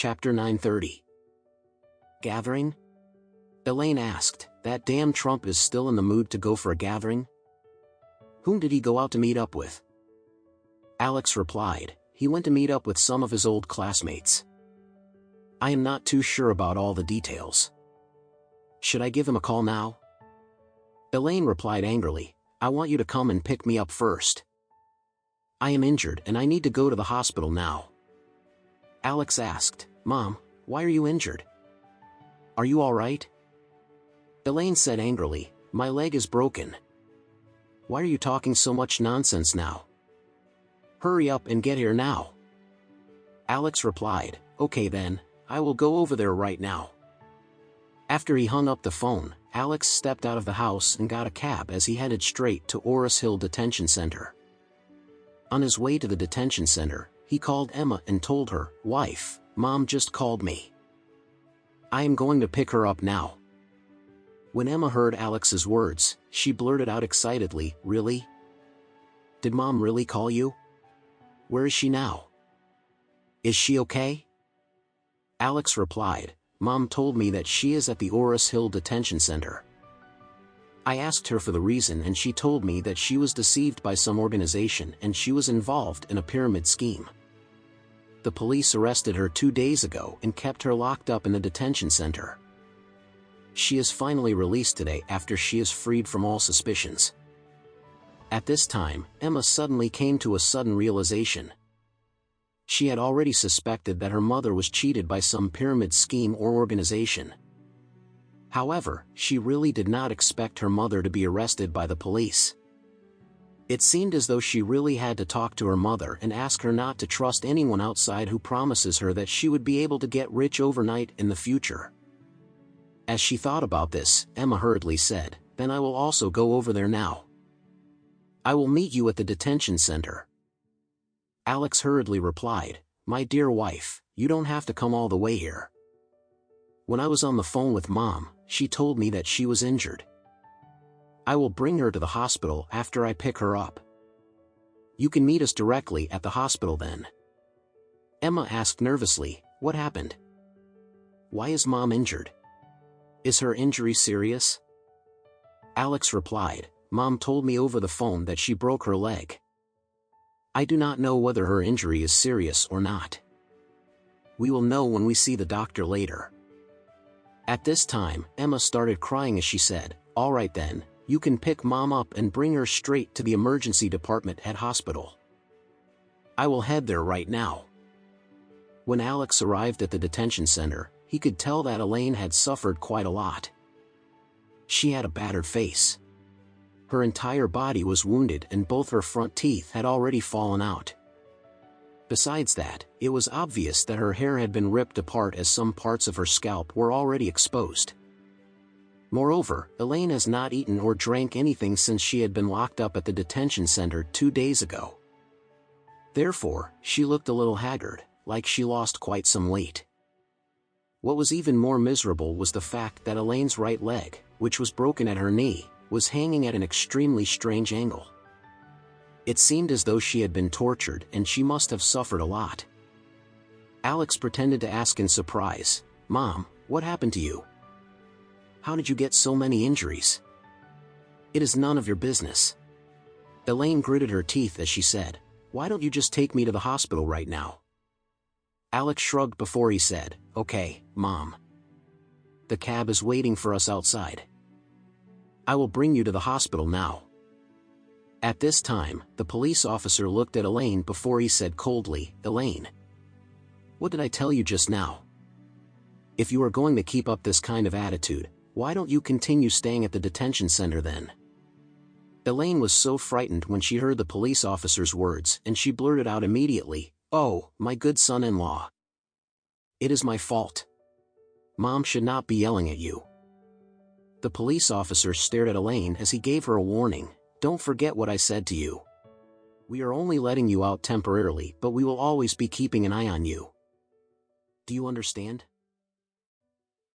Chapter 930. Gathering? Elaine asked. That damn Trump is still in the mood to go for a gathering? Whom did he go out to meet up with? Alex replied. He went to meet up with some of his old classmates. I am not too sure about all the details. Should I give him a call now? Elaine replied angrily. I want you to come and pick me up first. I am injured and I need to go to the hospital now. Alex asked, Mom, why are you injured? Are you all right? Elaine said angrily, my leg is broken. Why are you talking so much nonsense now? Hurry up and get here now. Alex replied, okay then, I will go over there right now. After he hung up the phone, Alex stepped out of the house and got a cab as he headed straight to Oris Hill Detention Center. On his way to the detention center, he called Emma and told her, Wife, Mom just called me. I am going to pick her up now. When Emma heard Alex's words, she blurted out excitedly, Really? Did Mom really call you? Where is she now? Is she okay? Alex replied, Mom told me that she is at the Oris Hill Detention Center. I asked her for the reason and she told me that she was deceived by some organization and she was involved in a pyramid scheme. The police arrested her 2 days ago and kept her locked up in the detention center. She is finally released today after she is freed from all suspicions. At this time, Emma suddenly came to a sudden realization. She had already suspected that her mother was cheated by some pyramid scheme or organization. However, she really did not expect her mother to be arrested by the police. It seemed as though she really had to talk to her mother and ask her not to trust anyone outside who promises her that she would be able to get rich overnight in the future. As she thought about this, Emma hurriedly said, Then I will also go over there now. I will meet you at the detention center. Alex hurriedly replied, My dear wife, you don't have to come all the way here. When I was on the phone with Mom, she told me that she was injured. I will bring her to the hospital after I pick her up. You can meet us directly at the hospital then. Emma asked nervously, What happened? Why is Mom injured? Is her injury serious? Alex replied, Mom told me over the phone that she broke her leg. I do not know whether her injury is serious or not. We will know when we see the doctor later. At this time, Emma started crying as she said, All right then, you can pick Mom up and bring her straight to the emergency department at hospital. I will head there right now. When Alex arrived at the detention center, he could tell that Elaine had suffered quite a lot. She had a battered face. Her entire body was wounded and both her front teeth had already fallen out. Besides that, it was obvious that her hair had been ripped apart as some parts of her scalp were already exposed. Moreover, Elaine has not eaten or drank anything since she had been locked up at the detention center 2 days ago. Therefore, she looked a little haggard, like she lost quite some weight. What was even more miserable was the fact that Elaine's right leg, which was broken at her knee, was hanging at an extremely strange angle. It seemed as though she had been tortured and she must have suffered a lot. Alex pretended to ask in surprise, Mom, what happened to you? How did you get so many injuries? It is none of your business. Elaine gritted her teeth as she said, Why don't you just take me to the hospital right now? Alex shrugged before he said, Okay, Mom. The cab is waiting for us outside. I will bring you to the hospital now. At this time, the police officer looked at Elaine before he said coldly, Elaine, what did I tell you just now? If you are going to keep up this kind of attitude, why don't you continue staying at the detention center then? Elaine was so frightened when she heard the police officer's words and she blurted out immediately, Oh, my good son-in-law. It is my fault. Mom should not be yelling at you. The police officer stared at Elaine as he gave her a warning, Don't forget what I said to you. We are only letting you out temporarily, but we will always be keeping an eye on you. Do you understand?